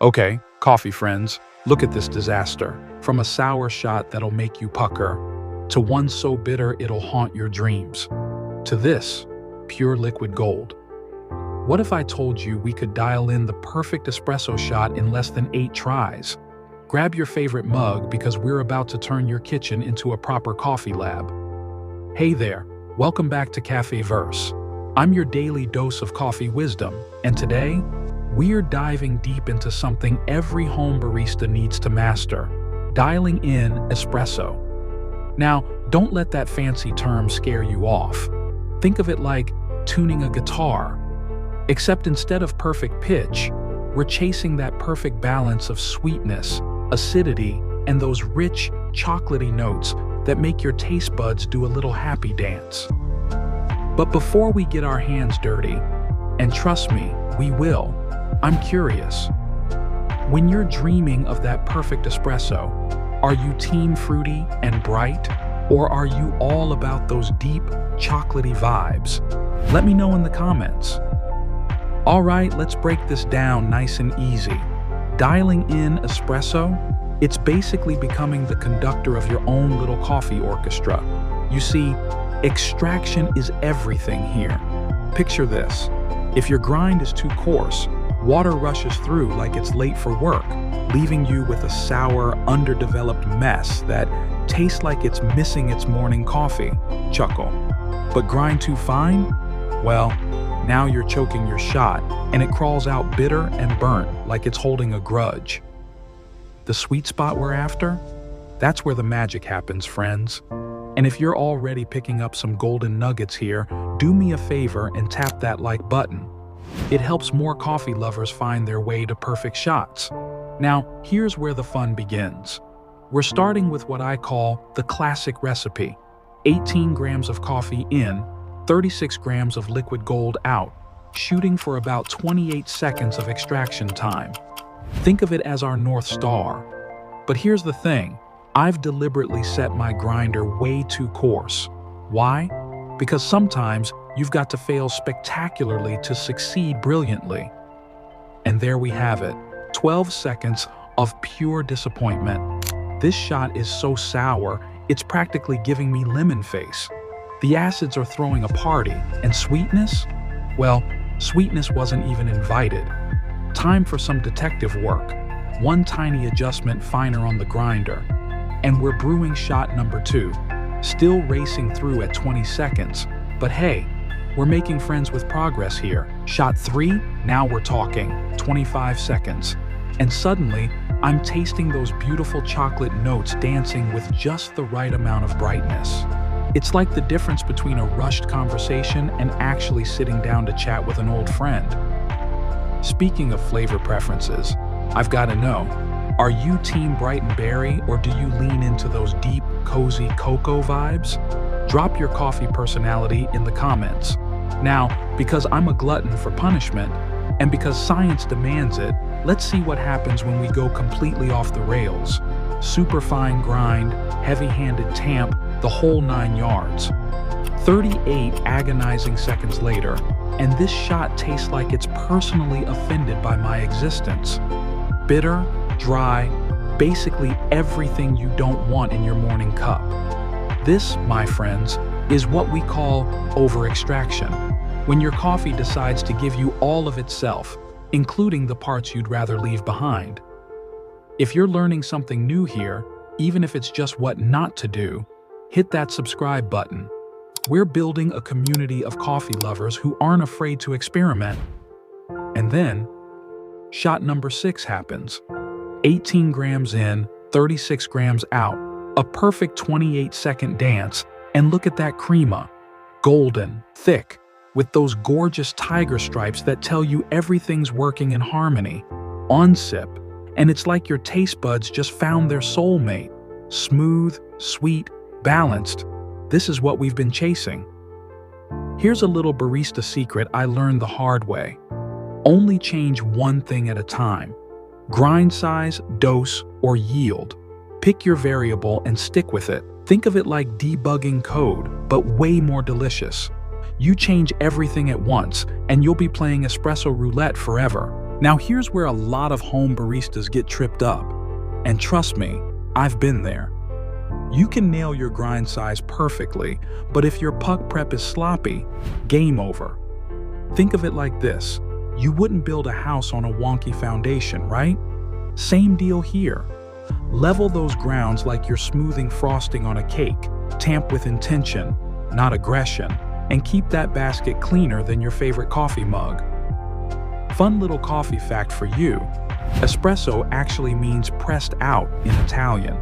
Okay, coffee friends, look at this disaster. From a sour shot that'll make you pucker, to one so bitter it'll haunt your dreams, to this, pure liquid gold. What if I told you we could dial in the perfect espresso shot in less than 8 tries? Grab your favorite mug because we're about to turn your kitchen into a proper coffee lab. Hey there, welcome back to Cafe Verse. I'm your daily dose of coffee wisdom, and today, we're diving deep into something every home barista needs to master, dialing in espresso. Now, don't let that fancy term scare you off. Think of it like tuning a guitar, except instead of perfect pitch, we're chasing that perfect balance of sweetness, acidity, and those rich, chocolatey notes that make your taste buds do a little happy dance. But before we get our hands dirty, and trust me, we will, I'm curious. When you're dreaming of that perfect espresso, are you team fruity and bright, or are you all about those deep, chocolatey vibes? Let me know in the comments. All right, let's break this down nice and easy. Dialing in espresso, it's basically becoming the conductor of your own little coffee orchestra. You see, extraction is everything here. Picture this. If your grind is too coarse, water rushes through like it's late for work, leaving you with a sour, underdeveloped mess that tastes like it's missing its morning coffee. Chuckle. But grind too fine? Well, now you're choking your shot, and it crawls out bitter and burnt like it's holding a grudge. The sweet spot we're after? That's where the magic happens, friends. And if you're already picking up some golden nuggets here, do me a favor and tap that like button. It helps more coffee lovers find their way to perfect shots. Now, here's where the fun begins. We're starting with what I call the classic recipe. 18 grams of coffee in, 36 grams of liquid gold out, shooting for about 28 seconds of extraction time. Think of it as our North Star. But here's the thing, I've deliberately set my grinder way too coarse. Why? Because sometimes you've got to fail spectacularly to succeed brilliantly. And there we have it, 12 seconds of pure disappointment. This shot is so sour, it's practically giving me lemon face. The acids are throwing a party, and sweetness? Well, sweetness wasn't even invited. Time for some detective work. One tiny adjustment finer on the grinder. And we're brewing shot number 2, still racing through at 20 seconds. But hey, we're making friends with progress here. Shot 3, now we're talking, 25 seconds. And suddenly, I'm tasting those beautiful chocolate notes dancing with just the right amount of brightness. It's like the difference between a rushed conversation and actually sitting down to chat with an old friend. Speaking of flavor preferences, I've got to know, are you team bright and berry, or do you lean into those deep, cozy cocoa vibes? Drop your coffee personality in the comments. Now, because I'm a glutton for punishment, and because science demands it, let's see what happens when we go completely off the rails. Super fine grind, heavy-handed tamp, the whole 9 yards. 38 agonizing seconds later, and this shot tastes like it's personally offended by my existence. Bitter, dry, basically everything you don't want in your morning cup. This, my friends, is what we call over-extraction, when your coffee decides to give you all of itself, including the parts you'd rather leave behind. If you're learning something new here, even if it's just what not to do, hit that subscribe button. We're building a community of coffee lovers who aren't afraid to experiment. And then, shot number 6 happens. 18 grams in, 36 grams out, a perfect 28-second dance, and look at that crema. Golden, thick, with those gorgeous tiger stripes that tell you everything's working in harmony. On sip, and it's like your taste buds just found their soulmate. Smooth, sweet, balanced. This is what we've been chasing. Here's a little barista secret I learned the hard way. Only change one thing at a time. Grind size, dose, or yield. Pick your variable and stick with it. Think of it like debugging code, but way more delicious. You change everything at once, and you'll be playing espresso roulette forever. Now here's where a lot of home baristas get tripped up. And trust me, I've been there. You can nail your grind size perfectly, but if your puck prep is sloppy, game over. Think of it like this. You wouldn't build a house on a wonky foundation, right? Same deal here. Level those grounds like you're smoothing frosting on a cake. Tamp with intention, not aggression, and keep that basket cleaner than your favorite coffee mug. Fun little coffee fact for you. Espresso actually means pressed out in Italian.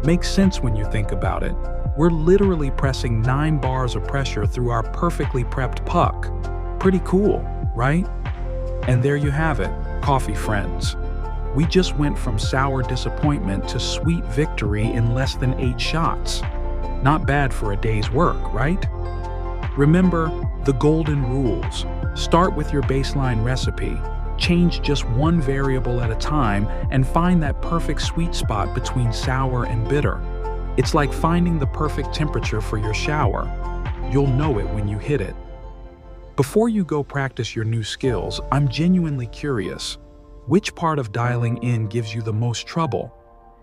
Makes sense when you think about it. We're literally pressing 9 bars of pressure through our perfectly prepped puck. Pretty cool, right? And there you have it, coffee friends. We just went from sour disappointment to sweet victory in less than 8 shots. Not bad for a day's work, right? Remember the golden rules. Start with your baseline recipe, change just one variable at a time, and find that perfect sweet spot between sour and bitter. It's like finding the perfect temperature for your shower. You'll know it when you hit it. Before you go practice your new skills, I'm genuinely curious. Which part of dialing in gives you the most trouble?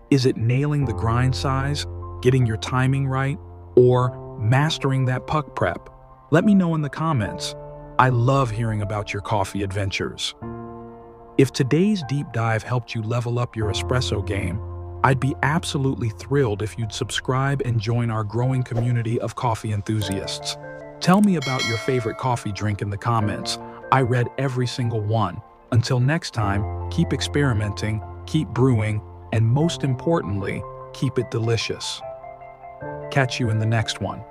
Is it nailing the grind size, getting your timing right, or mastering that puck prep? Let me know in the comments. I love hearing about your coffee adventures. If today's deep dive helped you level up your espresso game, I'd be absolutely thrilled if you'd subscribe and join our growing community of coffee enthusiasts. Tell me about your favorite coffee drink in the comments. I read every single one. Until next time, keep experimenting, keep brewing, and most importantly, keep it delicious. Catch you in the next one.